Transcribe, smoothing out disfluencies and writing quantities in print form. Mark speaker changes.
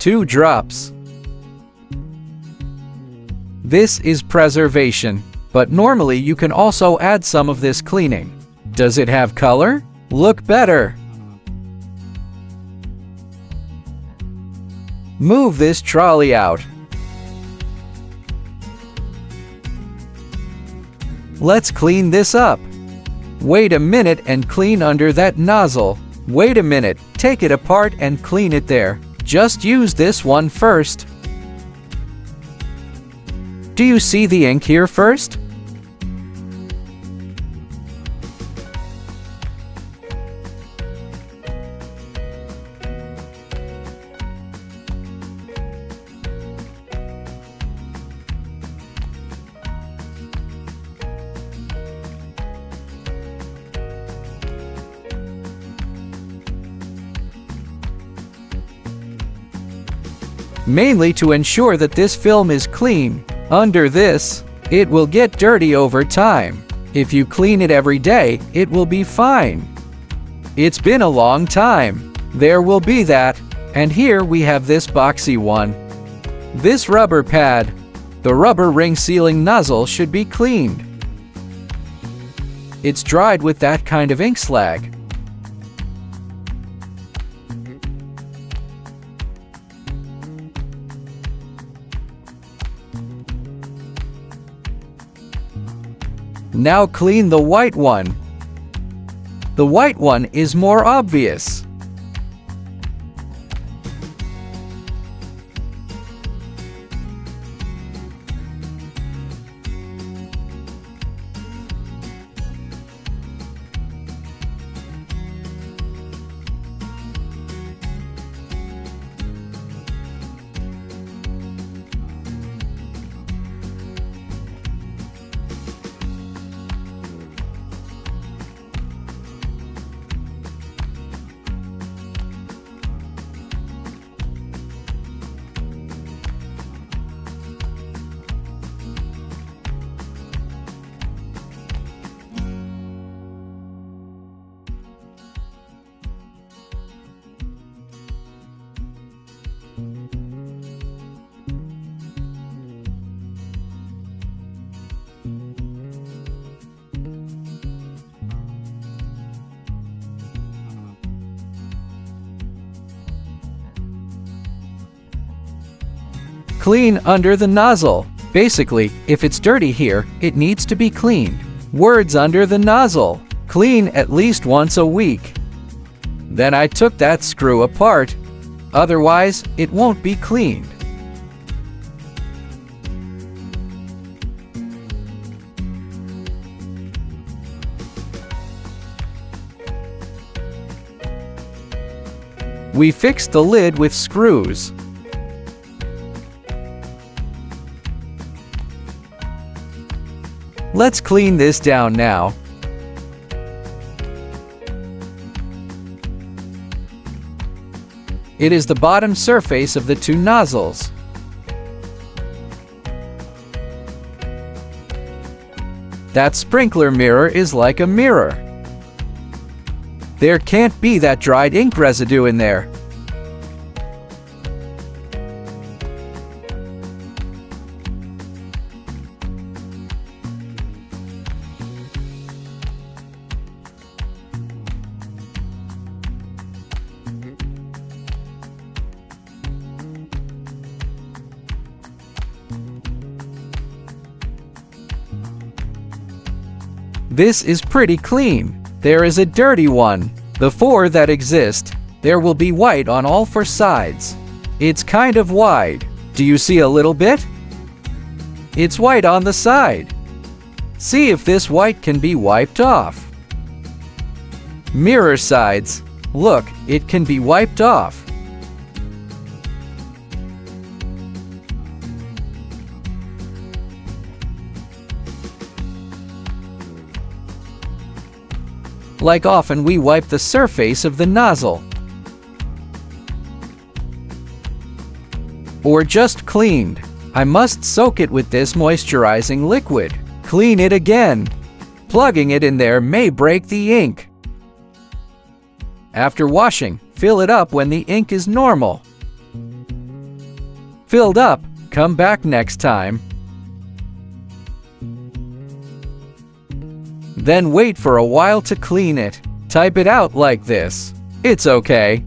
Speaker 1: 2 drops. This is preservation, but normally you can also add some of this cleaning. Does it have color? Look better. Move this trolley out. Let's clean this up. Wait a minute and clean under that nozzle. Wait a minute, take it apart and clean it there. Just use this one first. Do you see the ink here first? Mainly to ensure that this film is clean. Under this, it will get dirty over time. If you clean it every day, it will be fine. It's been a long time. There will be that. And here we have this boxy one. This rubber pad. The rubber ring sealing nozzle should be cleaned. It's dried with that kind of ink slag. Now clean the white one. The white one is more obvious. Clean under the nozzle. Basically, if it's dirty here, it needs to be cleaned. Words under the nozzle. Clean at least once a week. Then I took that screw apart. Otherwise, it won't be cleaned. We fixed the lid with screws. Let's clean this down now. It is the bottom surface of the 2 nozzles. That sprinkler mirror is like a mirror. There can't be that dried ink residue in there. This is pretty clean. There is a dirty one. The 4 that exist, there will be white on all 4 sides. It's kind of wide. Do you see a little bit? It's white on the side. See if this white can be wiped off. Mirror sides. Look, it can be wiped off. Like often we wipe the surface of the nozzle. Or just cleaned. I must soak it with this moisturizing liquid. Clean it again. Plugging it in there may break the ink. After washing, fill it up when the ink is normal. filled up, come back next time. Then wait for a while to clean it. Type it out like this. It's okay.